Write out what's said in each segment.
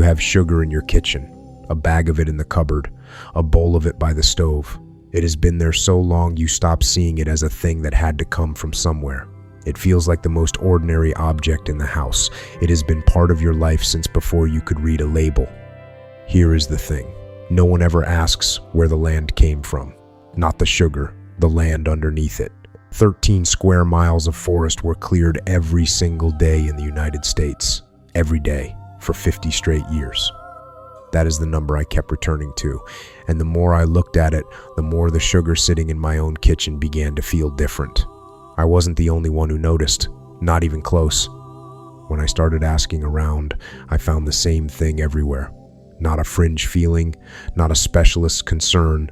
You have sugar in your kitchen, a bag of it in the cupboard, a bowl of it by the stove. It has been there so long you stop seeing it as a thing that had to come from somewhere. It feels like the most ordinary object in the house. It has been part of your life since before you could read a label. Here is the thing. No one ever asks where the land came from. Not the sugar, the land underneath it. 13 square miles of forest were cleared every single day in the United States. Every day, for 50 straight years. That is the number I kept returning to, and the more I looked at it, the more the sugar sitting in my own kitchen began to feel different. I wasn't the only one who noticed, not even close. When I started asking around, I found the same thing everywhere. Not a fringe feeling, not a specialist concern,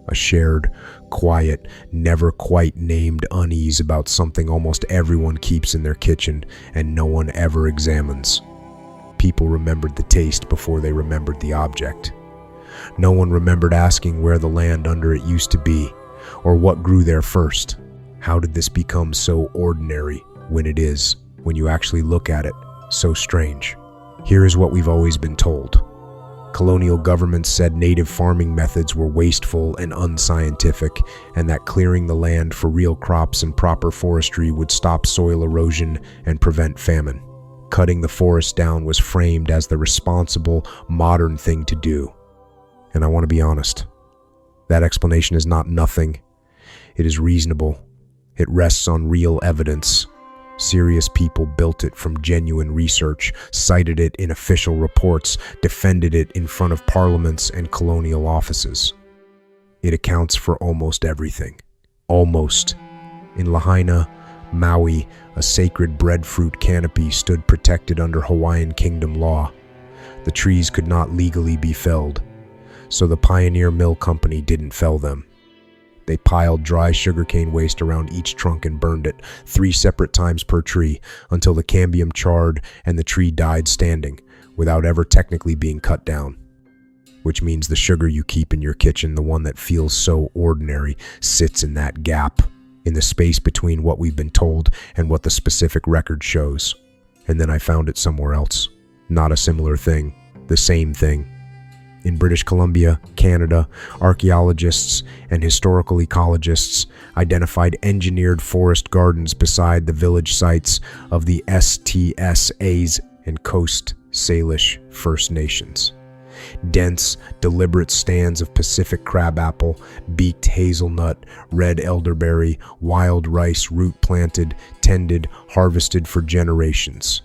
a shared, quiet, never quite named unease about something almost everyone keeps in their kitchen and no one ever examines. People remembered the taste before they remembered the object. No one remembered asking where the land under it used to be, or what grew there first. How did this become so ordinary when it is, when you actually look at it, so strange? Here is what we've always been told. Colonial governments said native farming methods were wasteful and unscientific, and that clearing the land for real crops and proper forestry would stop soil erosion and prevent famine. Cutting the forest down was framed as the responsible, modern thing to do. And I want to be honest, that explanation is not nothing. It is reasonable. It rests on real evidence. Serious people built it from genuine research, cited it in official reports, defended it in front of parliaments and colonial offices. It accounts for almost everything. Almost. In Lahaina, Maui, a sacred breadfruit canopy stood protected under Hawaiian kingdom law. The trees could not legally be felled, so the Pioneer Mill Company didn't fell them. They piled dry sugarcane waste around each trunk and burned it 3 separate times per tree until the cambium charred and the tree died standing without ever technically being cut down. Which means the sugar you keep in your kitchen, the one that feels so ordinary, sits in that gap, in the space between what we've been told and what the specific record shows. And then I found it somewhere else. Not a similar thing, the same thing. In British Columbia, Canada, archaeologists and historical ecologists identified engineered forest gardens beside the village sites of the STSAs and Coast Salish First Nations. Dense, deliberate stands of Pacific crabapple, beaked hazelnut, red elderberry, wild rice root planted, tended, harvested for generations.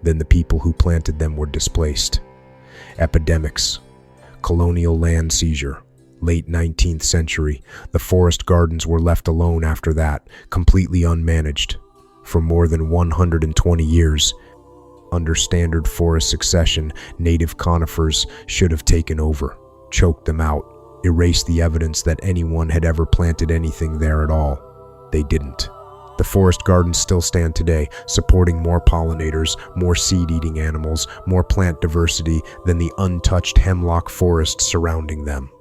Then the people who planted them were displaced. Epidemics. Colonial land seizure. Late 19th century. The forest gardens were left alone after that, completely unmanaged. For more than 120 years, under standard forest succession, native conifers should have taken over, choked them out, erased the evidence that anyone had ever planted anything there at all. They didn't. The forest gardens still stand today, supporting more pollinators, more seed-eating animals, more plant diversity than the untouched hemlock forest surrounding them.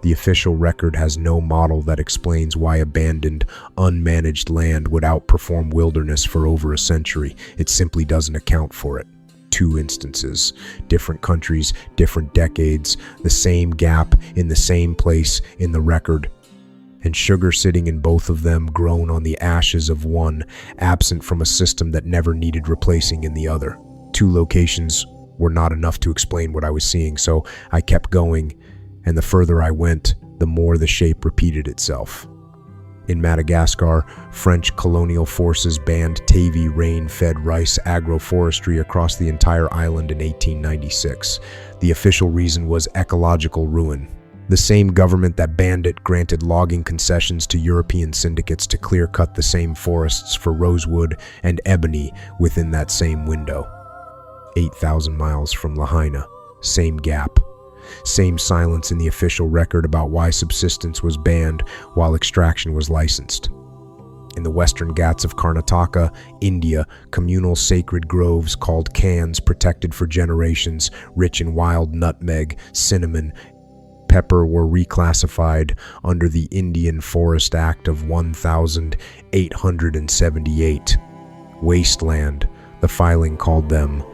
The official record has no model that explains why abandoned, unmanaged land would outperform wilderness for over a century. It simply doesn't account for it. 2 instances, different countries, different decades, the same gap in the same place in the record. And sugar sitting in both of them, grown on the ashes of one, absent from a system that never needed replacing in the other. 2 locations were not enough to explain what I was seeing, so I kept going. And the further I went, the more the shape repeated itself. In Madagascar, French colonial forces banned Tavy rain-fed rice agroforestry across the entire island in 1896. The official reason was ecological ruin. The same government that banned it granted logging concessions to European syndicates to clear-cut the same forests for rosewood and ebony within that same window. 8,000 miles from Lahaina, same gap. Same silence in the official record about why subsistence was banned while extraction was licensed. In the western Ghats of Karnataka, India, communal sacred groves called cans protected for generations, rich in wild nutmeg, cinnamon, pepper were reclassified under the Indian Forest Act of 1878. Wasteland, the filing called them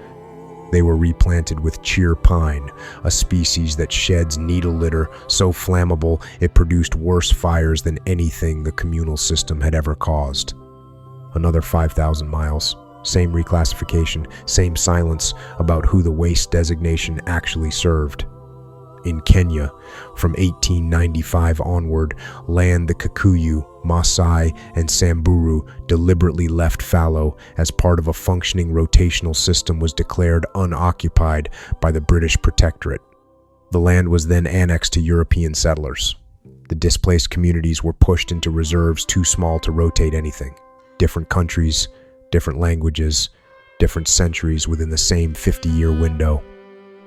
They were replanted with cheer pine, a species that sheds needle litter so flammable it produced worse fires than anything the communal system had ever caused. Another 5,000 miles, same reclassification, same silence about who the waste designation actually served. In Kenya, from 1895 onward, land the Kikuyu, Maasai, and Samburu deliberately left fallow as part of a functioning rotational system was declared unoccupied by the British Protectorate. The land was then annexed to European settlers. The displaced communities were pushed into reserves too small to rotate anything. Different countries, different languages, different centuries within the same 50-year window.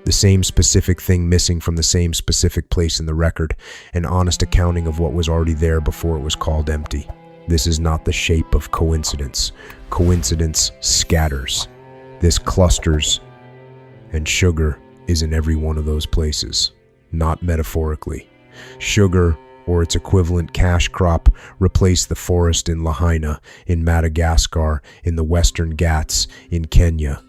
The same specific thing missing from the same specific place in the record, an honest accounting of what was already there before it was called empty. This is not the shape of coincidence. Coincidence scatters. This clusters, and sugar is in every one of those places, not metaphorically. Sugar, or its equivalent cash crop, replaced the forest in Lahaina, in Madagascar, in the Western Ghats, in Kenya.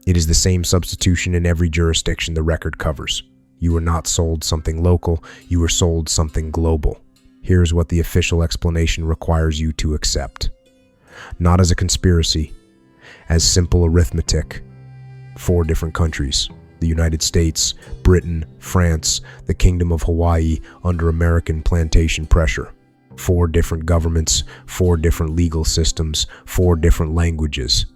It is the same substitution in every jurisdiction the record covers. You were not sold something local, you were sold something global. Here's what the official explanation requires you to accept. Not as a conspiracy, as simple arithmetic. 4 different countries: the United States, Britain, France, the Kingdom of Hawaii under American plantation pressure. 4 different governments, 4 different legal systems, 4 different languages.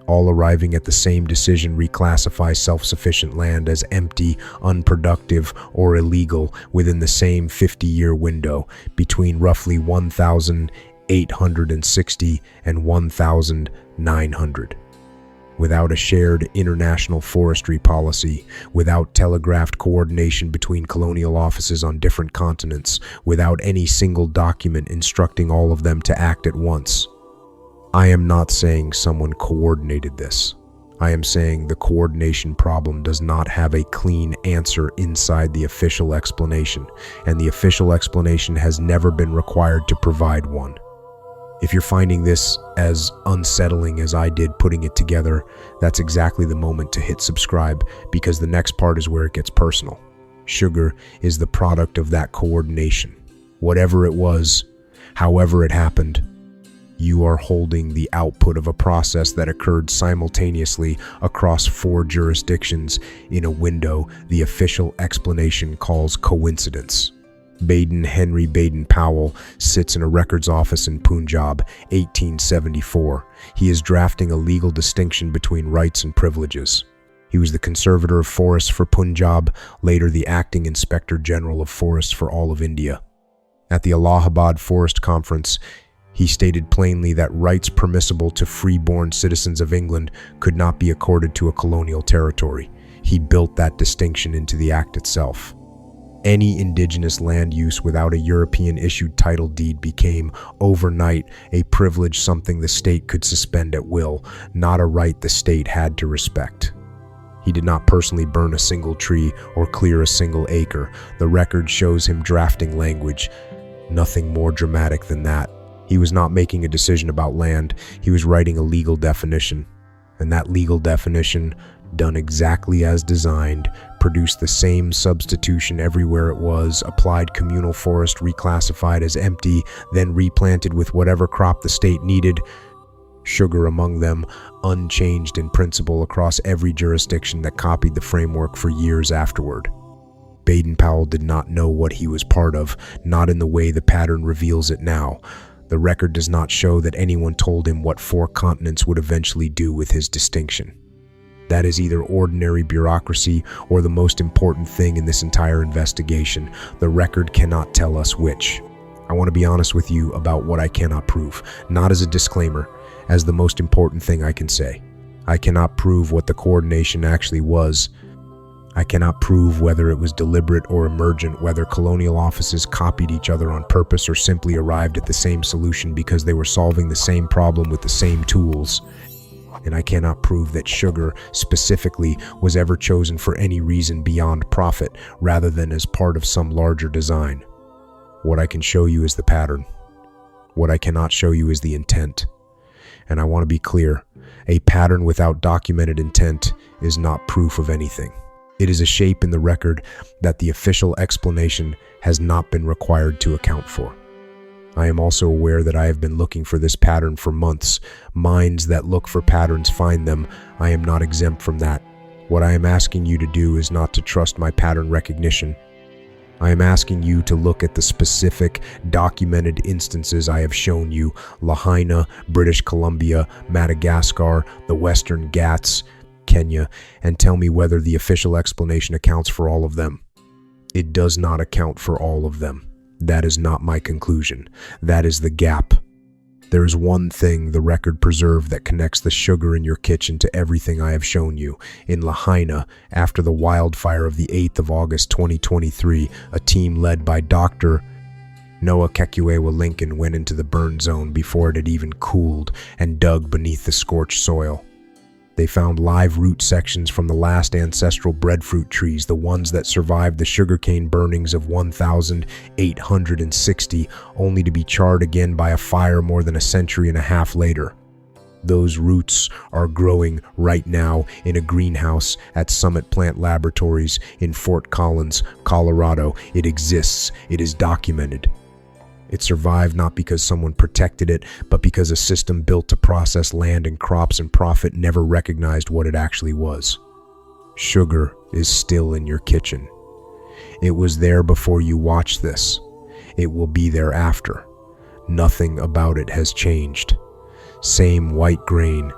All arriving at the same decision: reclassify self-sufficient land as empty, unproductive, or illegal within the same 50-year window between roughly 1,860 and 1,900. Without a shared international forestry policy, without telegraphed coordination between colonial offices on different continents, without any single document instructing all of them to act at once. I am not saying someone coordinated this. I am saying the coordination problem does not have a clean answer inside the official explanation, and the official explanation has never been required to provide one. If you're finding this as unsettling as I did putting it together, that's exactly the moment to hit subscribe, because the next part is where it gets personal. Sugar is the product of that coordination. Whatever it was, however it happened, you are holding the output of a process that occurred simultaneously across 4 jurisdictions in a window the official explanation calls coincidence. Henry Baden-Powell sits in a records office in Punjab, 1874. He is drafting a legal distinction between rights and privileges. He was the conservator of forests for Punjab, later the acting inspector general of forests for all of India. At the Allahabad Forest Conference, he stated plainly that rights permissible to free-born citizens of England could not be accorded to a colonial territory. He built that distinction into the act itself. Any indigenous land use without a European-issued title deed became, overnight, a privilege, something the state could suspend at will, not a right the state had to respect. He did not personally burn a single tree or clear a single acre. The record shows him drafting language. Nothing more dramatic than that. He was not making a decision about land, he was writing a legal definition. And that legal definition, done exactly as designed, produced the same substitution everywhere it was: applied communal forest reclassified as empty, then replanted with whatever crop the state needed, sugar among them, unchanged in principle across every jurisdiction that copied the framework for years afterward. Baden-Powell did not know what he was part of, not in the way the pattern reveals it now. The record does not show that anyone told him what 4 continents would eventually do with his distinction. That is either ordinary bureaucracy or the most important thing in this entire investigation. The record cannot tell us which. I want to be honest with you about what I cannot prove, not as a disclaimer, as the most important thing I can say. I cannot prove what the coordination actually was. I cannot prove whether it was deliberate or emergent, whether colonial offices copied each other on purpose or simply arrived at the same solution because they were solving the same problem with the same tools. And I cannot prove that sugar, specifically, was ever chosen for any reason beyond profit, rather than as part of some larger design. What I can show you is the pattern. What I cannot show you is the intent. And I want to be clear, a pattern without documented intent is not proof of anything. It is a shape in the record that the official explanation has not been required to account for. I am also aware that I have been looking for this pattern for months. Minds that look for patterns find them. I am not exempt from that. What I am asking you to do is not to trust my pattern recognition. I am asking you to look at the specific documented instances I have shown you: Lahaina, British Columbia, Madagascar, the Western Ghats, Kenya, and tell me whether the official explanation accounts for all of them. It does not account for all of them. That is not my conclusion. That is the gap. There is one thing the record preserved that connects the sugar in your kitchen to everything I have shown you. In Lahaina, after the wildfire of the 8th of August 2023, a team led by Dr. Noah Kekuewa Lincoln went into the burn zone before it had even cooled and dug beneath the scorched soil. They found live root sections from the last ancestral breadfruit trees, the ones that survived the sugarcane burnings of 1,860, only to be charred again by a fire more than a century and a half later. Those roots are growing right now in a greenhouse at Summit Plant Laboratories in Fort Collins, Colorado. It exists. It is documented. It survived not because someone protected it, but because a system built to process land and crops and profit never recognized what it actually was. Sugar is still in your kitchen. It was there before you watched this. It will be there after. Nothing about it has changed. Same white grain,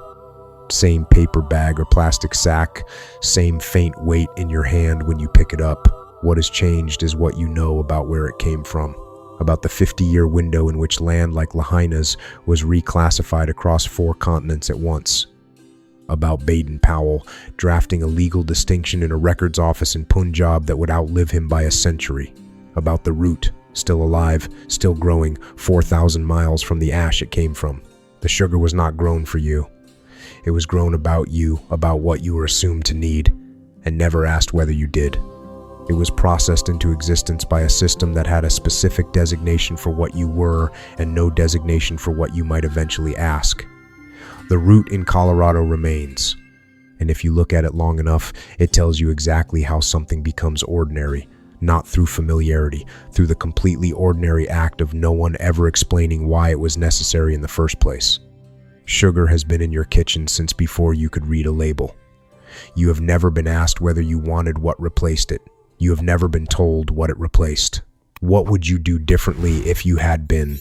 same paper bag or plastic sack, same faint weight in your hand when you pick it up. What has changed is what you know about where it came from. About the 50-year window in which land like Lahaina's was reclassified across 4 continents at once. About Baden-Powell drafting a legal distinction in a records office in Punjab that would outlive him by a century. About the root, still alive, still growing 4,000 miles from the ash it came from. The sugar was not grown for you. It was grown about you, about what you were assumed to need, and never asked whether you did. It was processed into existence by a system that had a specific designation for what you were and no designation for what you might eventually ask. The root in Colorado remains, and if you look at it long enough, it tells you exactly how something becomes ordinary, not through familiarity, through the completely ordinary act of no one ever explaining why it was necessary in the first place. Sugar has been in your kitchen since before you could read a label. You have never been asked whether you wanted what replaced it. You have never been told what it replaced. What would you do differently if you had been?